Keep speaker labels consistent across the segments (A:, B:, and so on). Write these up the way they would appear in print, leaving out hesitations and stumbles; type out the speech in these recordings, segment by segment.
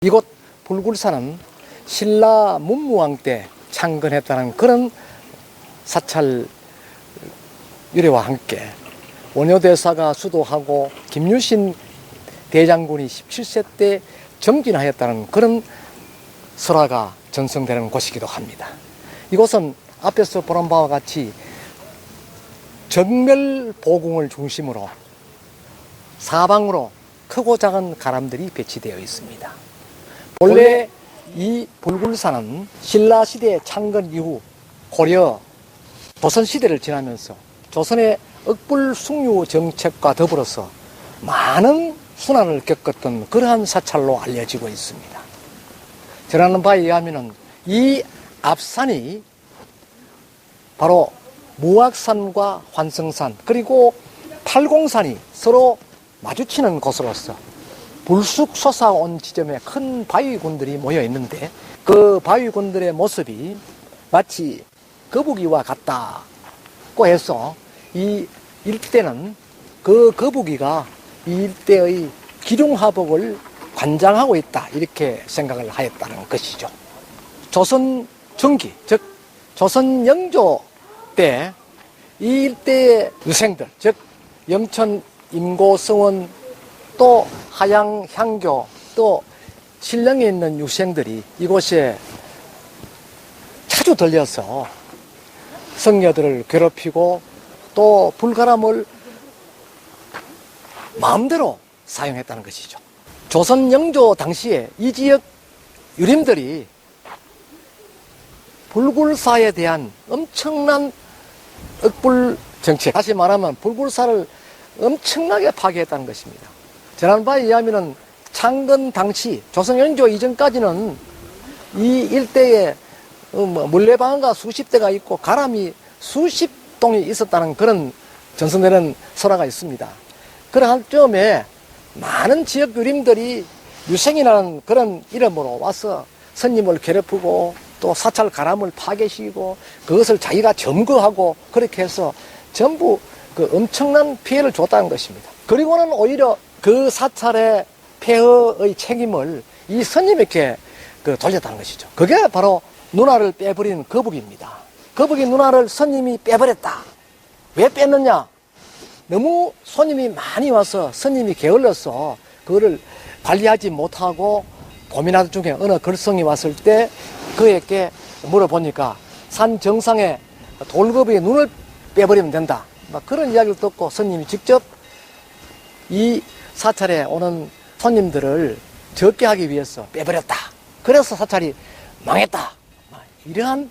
A: 이곳 불굴산은 신라 문무왕 때 창건했다는 그런 사찰 유래와 함께 원효대사가 수도하고 김유신 대장군이 17세 때 정진하였다는 그런 설화가 전승되는 곳이기도 합니다. 이곳은 앞에서 보는 바와 같이 정멸보궁을 중심으로 사방으로 크고 작은 가람들이 배치되어 있습니다. 본래 이 불굴산은 신라시대 창건 이후 고려 조선시대를 지나면서 조선의 억불숭유 정책과 더불어서 많은 순환을 겪었던 그러한 사찰로 알려지고 있습니다. 전하는 바에 의하면 이 앞산이 바로 무악산과 환성산 그리고 팔공산이 서로 마주치는 곳으로서 불쑥 솟아온 지점에 큰 바위군들이 모여 있는데 그 바위군들의 모습이 마치 거북이와 같다고 해서 이 일대는 그 거북이가 이 일대의 기륭하복을 관장하고 있다 이렇게 생각을 하였다는 것이죠. 조선 중기 즉 조선 영조 때 이 일대의 유생들 즉 영천 임고성원 또 하양 향교 또 신령에 있는 유생들이 이곳에 자주 들려서 성녀들을 괴롭히고 또 불가람을 마음대로 사용했다는 것이죠. 조선 영조 당시에 이 지역 유림들이 불굴사에 대한 엄청난 억불 정책, 다시 말하면 불굴사를 엄청나게 파괴했다는 것입니다. 전한 바에 의하면 창건 당시 조선 영조 이전까지는 이 일대에 물레방아가 수십 대가 있고 가람이 수십 동이 있었다는 그런 전승되는 설화가 있습니다. 그러한 점에 많은 지역 유림들이 유생이라는 그런 이름으로 와서 스님을 괴롭히고 또 사찰 가람을 파괴시키고 그것을 자기가 점거하고 그렇게 해서 전부 그 엄청난 피해를 줬다는 것입니다. 그리고는 오히려 그 사찰의 폐허의 책임을 이 스님에게 돌렸다는 것이죠. 그게 바로 누나를 빼버린 거북입니다. 거북이 누나를 스님이 빼버렸다. 왜 뺐느냐? 너무 손님이 많이 와서 스님이 게을러서 그거를 관리하지 못하고 도민아들 중에 어느 걸성이 왔을 때 그에게 물어보니까 산 정상에 돌거북이 눈을 빼버리면 된다. 막 그런 이야기를 듣고 스님이 직접 이 사찰에 오는 손님들을 적게 하기 위해서 빼버렸다. 그래서 사찰이 망했다. 이러한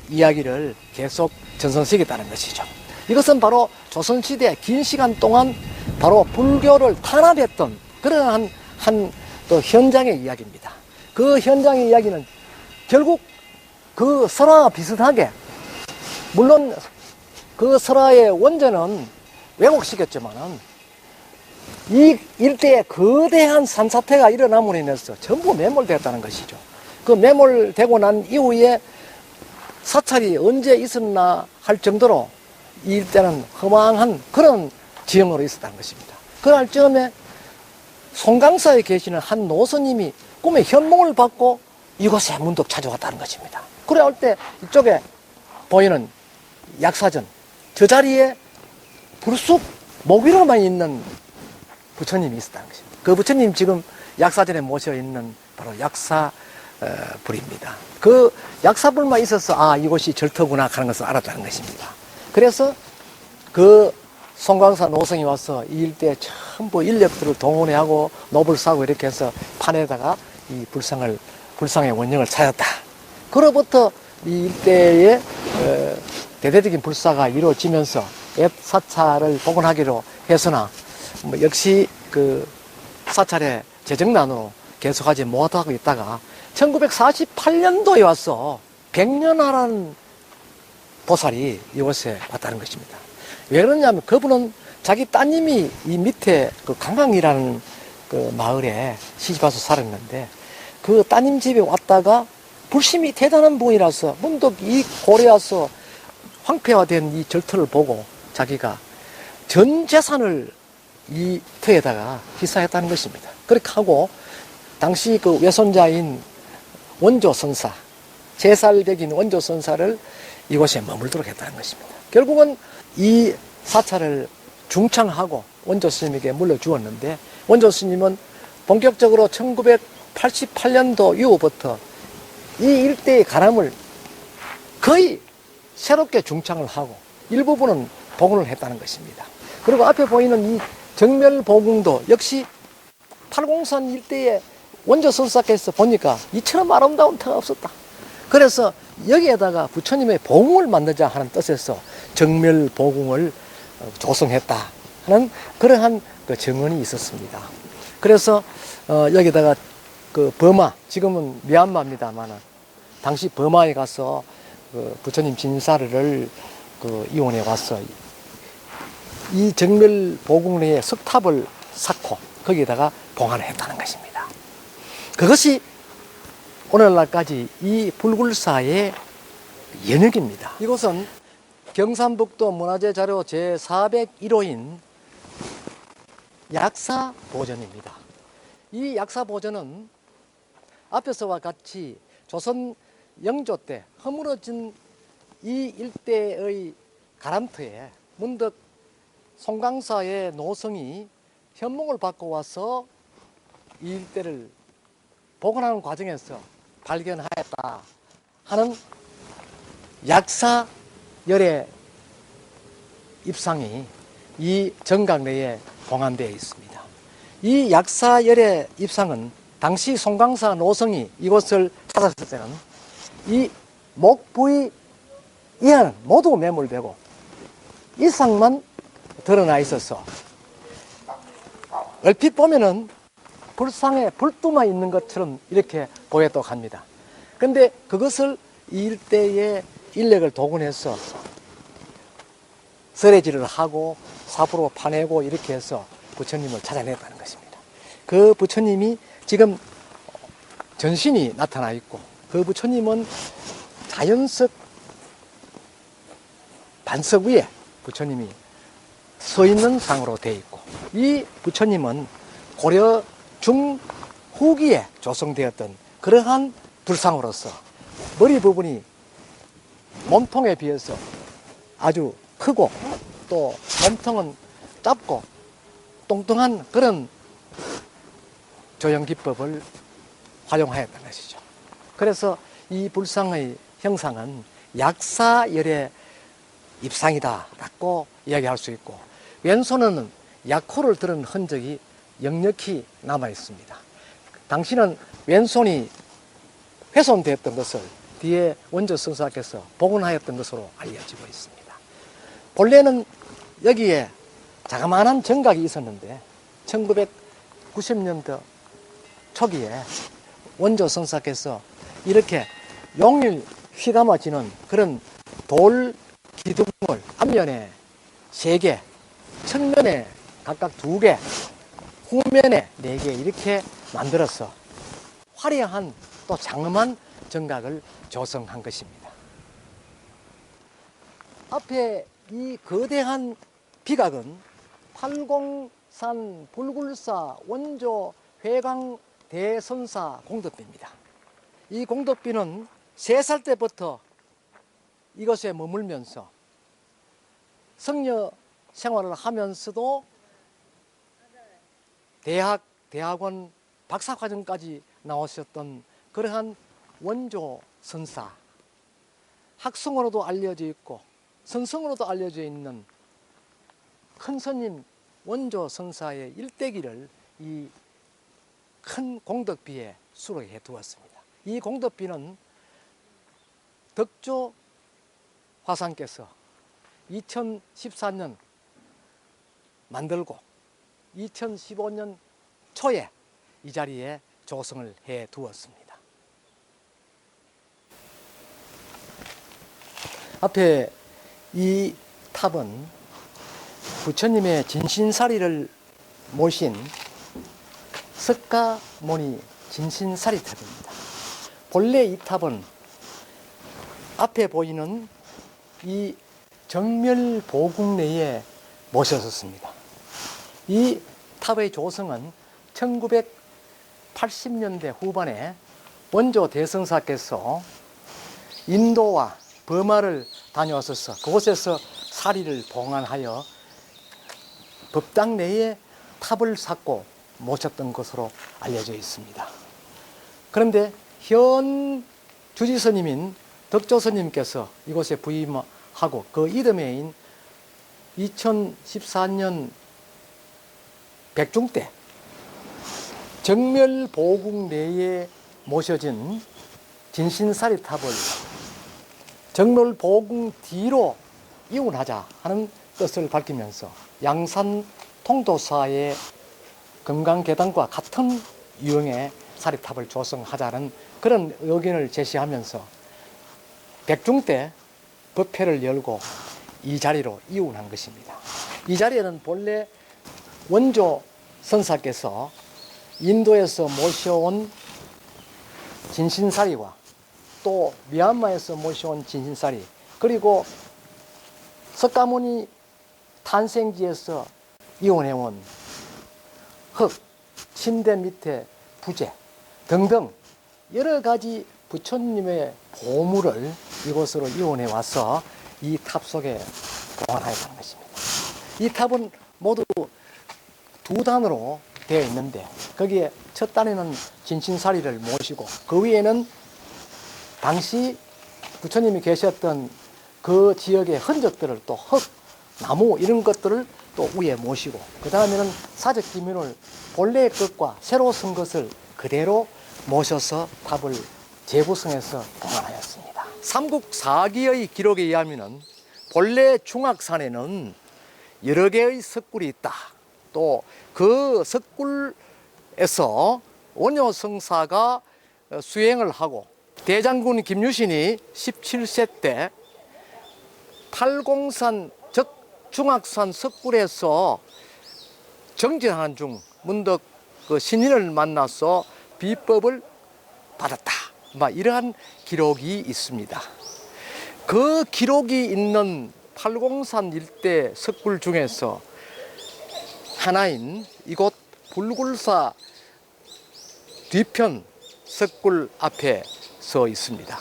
A: 이야기를 계속 전선시켰다는 것이죠. 이것은 바로 조선시대 긴 시간 동안 바로 불교를 탄압했던 그러한 또 현장의 이야기입니다. 그 현장의 이야기는 결국 그 설화와 비슷하게 물론 그 설화의 원전은 왜곡시켰지만은 이 일대에 거대한 산사태가 일어남으로 인해서 전부 매몰되었다는 것이죠. 그 매몰되고 난 이후에 사찰이 언제 있었나 할 정도로 이 일대는 허망한 그런 지형으로 있었다는 것입니다. 그날 즈음에 송강사에 계시는 한 노스님이 꿈에 현몽을 받고 이곳에 문득 찾아왔다는 것입니다. 그래 올 때 이쪽에 보이는 약사전 저 자리에 불쑥 목 위로만 있는 부처님이 있었다는 것입니다. 그 부처님 지금 약사전에 모셔 있는 바로 약사불입니다. 그 약사불만 있어서 이곳이 절터구나 하는 것을 알았다는 것입니다. 그래서 그 송광사 노성이 와서 이 일대에 전부 인력들을 동원하고 노불 싸고 이렇게 해서 판에다가 이 불상의 원형을 찾았다. 그로부터 이 일대에 대대적인 불사가 이루어지면서 옛 사찰을 복원하기로 해서나 역시 그 사찰의 재정난으로 계속하지 못하고 있다가 1948년도에 와서 백년하라는 보살이 이곳에 왔다는 것입니다. 왜 그러냐면 그분은 자기 따님이 이 밑에 그 강강이라는 그 마을에 시집와서 살았는데 그 따님 집에 왔다가 불심이 대단한 분이라서 문득 이 고래 와서 황폐화된 이 절터를 보고 자기가 전 재산을 이 터에다가 희사했다는 것입니다. 그렇게 하고 당시 그 외손자인 원조 선사, 제살백인 원조 선사를 이곳에 머물도록 했다는 것입니다. 결국은 이 사찰을 중창하고 원조 스님에게 물려주었는데, 원조 스님은 본격적으로 1988년도 이후부터 이 일대의 가람을 거의 새롭게 중창을 하고 일부분은 복원을 했다는 것입니다. 그리고 앞에 보이는 이 정멸보궁도 역시 팔공산 일대의 원조 선사께서 보니까 이처럼 아름다운 터가 없었다. 그래서 여기에다가 부처님의 보궁을 만들자 하는 뜻에서 정멸보궁을 조성했다 하는 그러한 그 정언이 있었습니다. 그래서 여기다가 그 버마, 지금은 미얀마입니다만 당시 버마에 가서 그 부처님 진사를 그 이원해 와서 이 정멸보궁 내에 석탑을 쌓고 거기에다가 봉안을 했다는 것입니다. 그것이 오늘날까지 이 불굴사의 연역입니다. 이곳은 경상북도 문화재자료 제401호인 약사보전입니다. 이 약사보전은 앞에서와 같이 조선 영조 때 허물어진 이 일대의 가람터에 문득 송강사의 노성이 현몽을 받고 와서 이 일대를 복원하는 과정에서 발견하였다 하는 약사열의 입상이 이 정각 내에 봉안되어 있습니다. 이 약사열의 입상은 당시 송강사 노성이 이곳을 찾았을 때는 이 목 부위 이하는 모두 매몰되고 이상만 드러나 있어서 얼핏 보면은 불상에 불두만 있는 것처럼 이렇게 보였다고 합니다. 근데 그것을 이 일대의 인력을 동원해서 썰애질을 하고 삽으로 파내고 이렇게 해서 부처님을 찾아냈다는 것입니다. 그 부처님이 지금 전신이 나타나 있고, 그 부처님은 자연석 반석 위에 부처님이 서 있는 상으로 되어 있고, 이 부처님은 고려 중후기에 조성되었던 그러한 불상으로서 머리 부분이 몸통에 비해서 아주 크고 또 몸통은 짧고 뚱뚱한 그런 조형 기법을 활용하였던 것이죠. 그래서 이 불상의 형상은 약사열의 입상이다라고 이야기할 수 있고, 왼손에는 약호를 들은 흔적이 역력히 남아 있습니다. 당시는 왼손이 훼손되었던 것을 뒤에 원조 선사께서 복원하였던 것으로 알려지고 있습니다. 본래는 여기에 자그마한 정각이 있었는데 1990년도 초기에 원조 선사께서 이렇게 용일 휘감아지는 그런 돌 기둥을 앞면에 3개, 측면에 각각 2개, 후면에 4개 이렇게 만들어서 화려한 또 장엄한 정각을 조성한 것입니다. 앞에 이 거대한 비각은 팔공산 불굴사 원조 회광 대선사 공덕비입니다. 이 공덕비는 3살 때부터 이것에 머물면서 성녀 생활을 하면서도 대학원 박사과정까지 나오셨던 그러한 원조 선사, 학성으로도 알려져 있고 선성으로도 알려져 있는 큰 스님 원조 선사의 일대기를 이 큰 공덕비에 수록해 두었습니다. 이 공덕비는 덕조 화상께서 2014년 만들고 2015년 초에 이 자리에 조성을 해 두었습니다. 앞에 이 탑은 부처님의 진신사리를 모신 석가모니 진신사리 탑입니다. 본래 이 탑은 앞에 보이는 이 정멸보궁 내에 모셨었습니다. 이 탑의 조성은 1980년대 후반에 원조 대성사께서 인도와 버마를 다녀왔어서 그곳에서 사리를 봉안하여 법당 내에 탑을 쌓고 모셨던 것으로 알려져 있습니다. 그런데 현 주지스님인 덕조스님께서 이곳에 부임하고 그 이듬해인 2014년 백중 때 정멸보궁 내에 모셔진 진신사리 탑을 정멸보궁 뒤로 이운하자 하는 뜻을 밝히면서 양산 통도사의 금강계단과 같은 유형의 사리탑을 조성하자는 그런 의견을 제시하면서 백중 때 법회를 열고 이 자리로 이운한 것입니다. 이 자리에는 본래 원조 선사께서 인도에서 모셔온 진신사리와 또 미얀마에서 모셔온 진신사리, 그리고 석가모니 탄생지에서 이혼해온 흙, 침대 밑에 부재 등등 여러 가지 부처님의 보물을 이곳으로 이혼해 와서 이 탑 속에 보관하였다는 것입니다. 이 탑은 모두 두 단으로 되어 있는데 거기에 첫 단에는 진신사리를 모시고 그 위에는 당시 부처님이 계셨던 그 지역의 흔적들을 또 흙, 나무 이런 것들을 또 위에 모시고 그 다음에는 사적 기문을 본래의 것과 새로 쓴 것을 그대로 모셔서 탑을 재구성해서 보관하였습니다. 삼국사기의 기록에 의하면 본래 중악산에는 여러 개의 석굴이 있다. 또 그 석굴에서 원효성사가 수행을 하고 대장군 김유신이 17세 때 팔공산 즉 중악산 석굴에서 정진하는 중 문득 그 신인을 만나서 비법을 받았다. 이러한 기록이 있습니다. 그 기록이 있는 팔공산 일대 석굴 중에서 하나인 이곳 불굴사 뒤편 석굴 앞에 서 있습니다.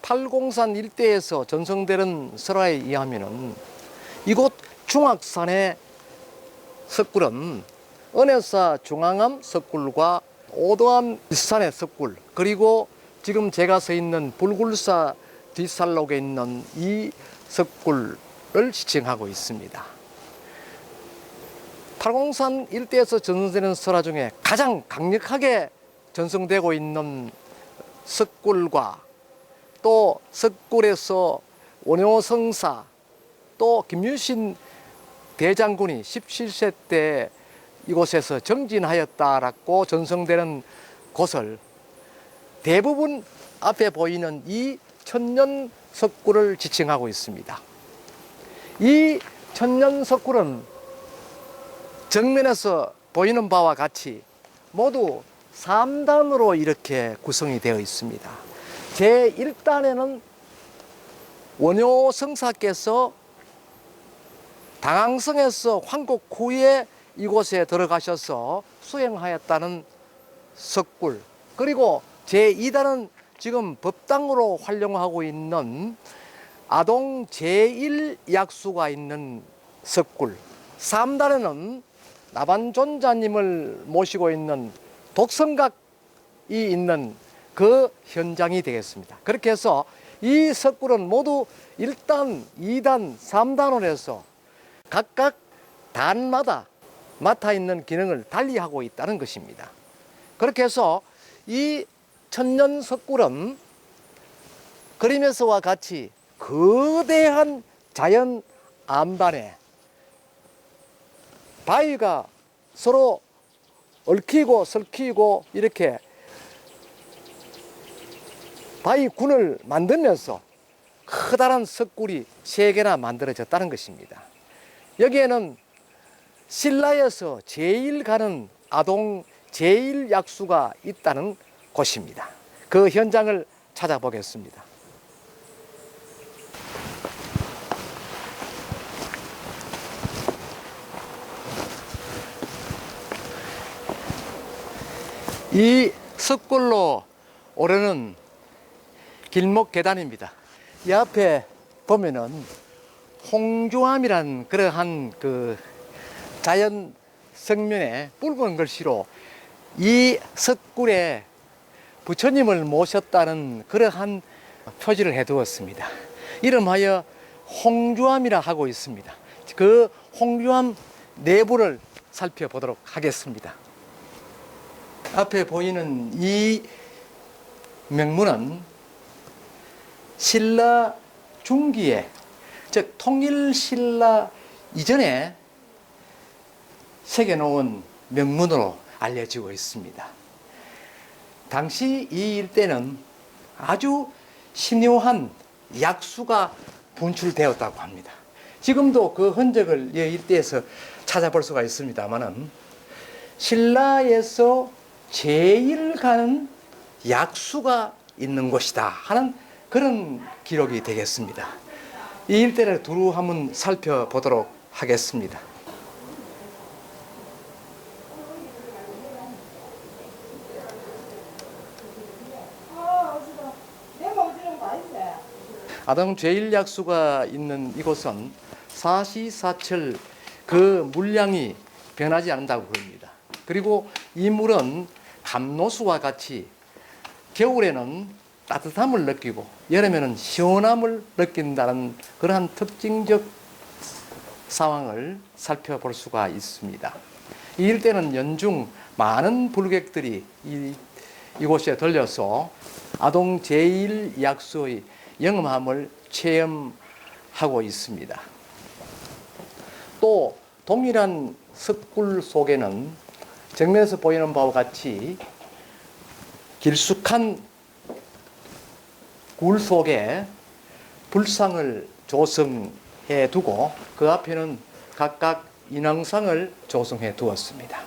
A: 팔공산 일대에서 전성되는 설화에 의하면 이곳 중악산의 석굴은 은혜사 중앙암 석굴과 오도암 뒷산의 석굴, 그리고 지금 제가 서 있는 불굴사 뒷산록에 있는 이 석굴을 지칭하고 있습니다. 팔공산 일대에서 전성되는 설화 중에 가장 강력하게 전성되고 있는 석굴과 또 석굴에서 원효성사 또 김유신 대장군이 17세 때 이곳에서 정진하였다라고 전성되는 곳을 대부분 앞에 보이는 이 천년 석굴을 지칭하고 있습니다. 이 천년 석굴은 정면에서 보이는 바와 같이 모두 3단으로 이렇게 구성이 되어 있습니다. 제1단에는 원효성사께서 당항성에서 환국 후에 이곳에 들어가셔서 수행하였다는 석굴, 그리고 제2단은 지금 법당으로 활용하고 있는 아동 제1약수가 있는 석굴, 3단에는 나반존자님을 모시고 있는 독성각이 있는 그 현장이 되겠습니다. 그렇게 해서 이 석굴은 모두 1단, 2단, 3단으로 해서 각각 단마다 맡아 있는 기능을 달리하고 있다는 것입니다. 그렇게 해서 이 천년 석굴은 그림에서와 같이 거대한 자연 안반에 바위가 서로 얽히고 설키고 이렇게 바위군을 만들면서 커다란 석굴이 3개나 만들어졌다는 것입니다. 여기에는 신라에서 제일 가는 아동 제1약수가 있다는 곳입니다. 그 현장을 찾아보겠습니다. 이 석굴로 오르는 길목 계단입니다. 이 앞에 보면은 홍조암이란 그러한 그 자연 성면에 붉은 글씨로 이 석굴에 부처님을 모셨다는 그러한 표지를 해두었습니다. 이름하여 홍조암이라 하고 있습니다. 그 홍조암 내부를 살펴보도록 하겠습니다. 앞에 보이는 이 명문은 신라 중기에, 즉 통일신라 이전에 새겨놓은 명문으로 알려지고 있습니다. 당시 이 일대는 아주 신묘한 약수가 분출되었다고 합니다. 지금도 그 흔적을 이 일대에서 찾아볼 수가 있습니다만은 신라에서 제일 가는 약수가 있는 곳이다 하는 그런 기록이 되겠습니다. 이 일대를 두루 한번 살펴보도록 하겠습니다. 아동 제1약수가 있는 이곳은 사시사철 그 물량이 변하지 않는다고 그럽니다. 그리고 이 물은 감노수와 같이 겨울에는 따뜻함을 느끼고 여름에는 시원함을 느낀다는 그러한 특징적 상황을 살펴볼 수가 있습니다. 이 일대는 연중 많은 불객들이 이곳에 들려서 아동 제1약수의 영험함을 체험하고 있습니다. 또 동일한 석굴 속에는 정면에서 보이는 바와 같이 길숙한 굴 속에 불상을 조성해 두고 그 앞에는 각각 인왕상을 조성해 두었습니다.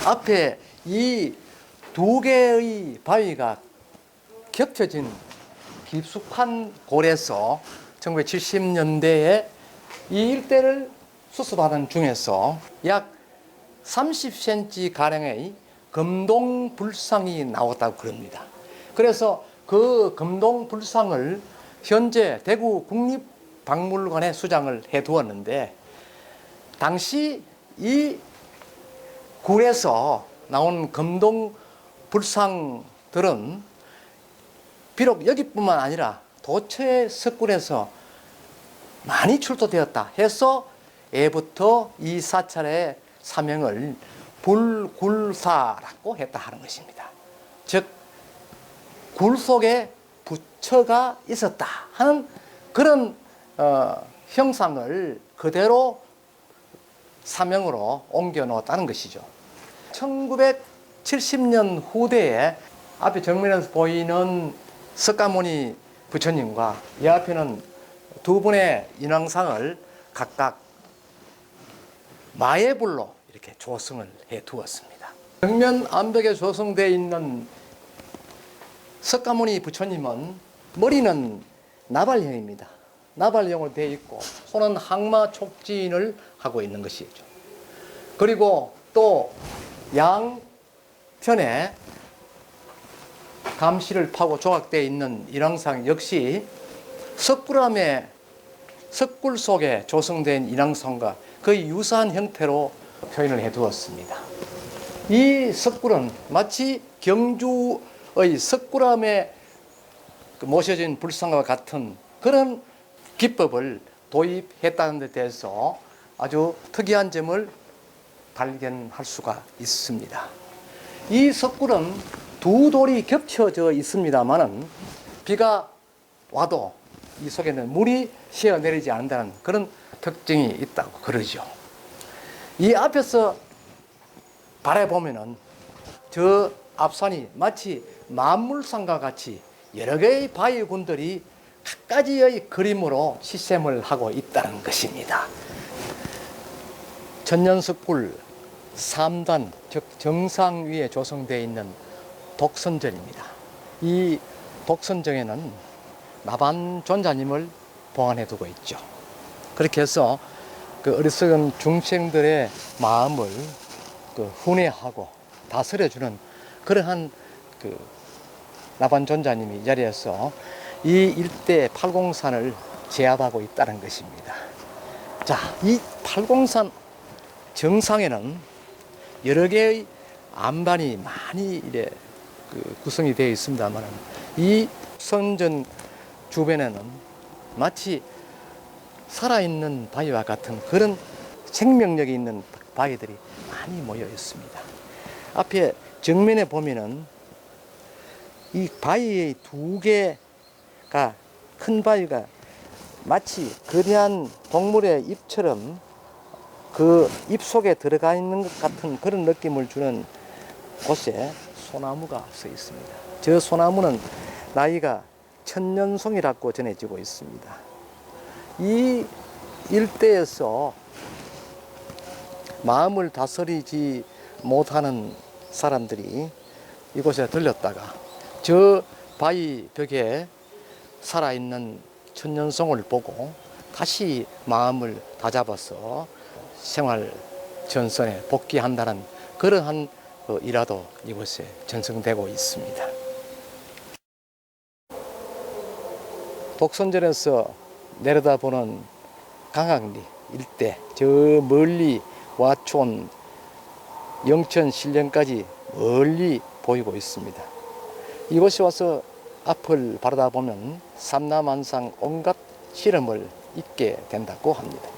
A: 앞에 이 두 개의 바위가 겹쳐진 깊숙한 골에서 1970년대에 이 일대를 수습하는 중에서 약 30cm 가량의 금동 불상이 나왔다고 그럽니다. 그래서 그 금동 불상을 현재 대구 국립박물관에 수장을 해 두었는데, 당시 이 굴에서 나온 금동 불상들은 비록 여기뿐만 아니라 도처의 석굴에서 많이 출토되었다 해서 예부터 이 사찰의 사명을 불굴사라고 했다 하는 것입니다. 즉, 굴 속에 부처가 있었다 하는 그런 형상을 그대로 사명으로 옮겨 놓았다는 것이죠. 1970년 후대에 앞에 정면에서 보이는 석가모니 부처님과 이 앞에는 두 분의 인왕상을 각각 마예불로 이렇게 조성을 해 두었습니다. 정면 암벽에 조성되어 있는 석가모니 부처님은 머리는 나발형입니다. 나발형으로 되어 있고 손은 항마 촉진을 하고 있는 것이죠. 그리고 또 양편에 감시를 파고 조각되어 있는 인왕상 역시 석굴 속에 조성된 인왕상과 거의 유사한 형태로 표현을 해 두었습니다. 이 석굴은 마치 경주의 석굴암에 모셔진 불상과 같은 그런 기법을 도입했다는 데 대해서 아주 특이한 점을 발견할 수가 있습니다. 이 석굴은 두 돌이 겹쳐져 있습니다만은 비가 와도 이 속에는 물이 새어내리지 않는다는 그런 특징이 있다고 그러죠. 이 앞에서 바라보면은 저 앞산이 마치 만물상과 같이 여러 개의 바위군들이 각가지의 그림으로 시샘을 하고 있다는 것입니다. 천년석굴 3단, 즉 정상 위에 조성되어 있는 독선전입니다. 이 독선정에는 나반존자님을 보관해 두고 있죠. 그렇게 해서 그 어리석은 중생들의 마음을 그 훈회하고 다스려주는 그러한 그 나반존자님이 이 자리에서 이 일대 팔공산을 제압하고 있다는 것입니다. 자, 이 팔공산 정상에는 여러 개의 안반이 많이 이래 구성이 되어 있습니다만, 이 선전 주변에는 마치 살아있는 바위와 같은 그런 생명력이 있는 바위들이 많이 모여 있습니다. 앞에 정면에 보면은 이 바위의 두 개가, 큰 바위가 마치 거대한 동물의 입처럼 그 입 속에 들어가 있는 것 같은 그런 느낌을 주는 곳에 소나무가 서 있습니다. 저 소나무는 나이가 천년송이라고 전해지고 있습니다. 이 일대에서 마음을 다스리지 못하는 사람들이 이곳에 들렸다가 저 바위 벽에 살아있는 천년송을 보고 다시 마음을 다잡아서 생활 전선에 복귀한다는 그러한 일화도 이곳에 전승되고 있습니다. 독선전에서 내려다보는 강학리 일대, 저 멀리 와촌, 영천, 신령까지 멀리 보이고 있습니다. 이곳에 와서 앞을 바라다보면 삼남한상 온갖 시름을 잊게 된다고 합니다.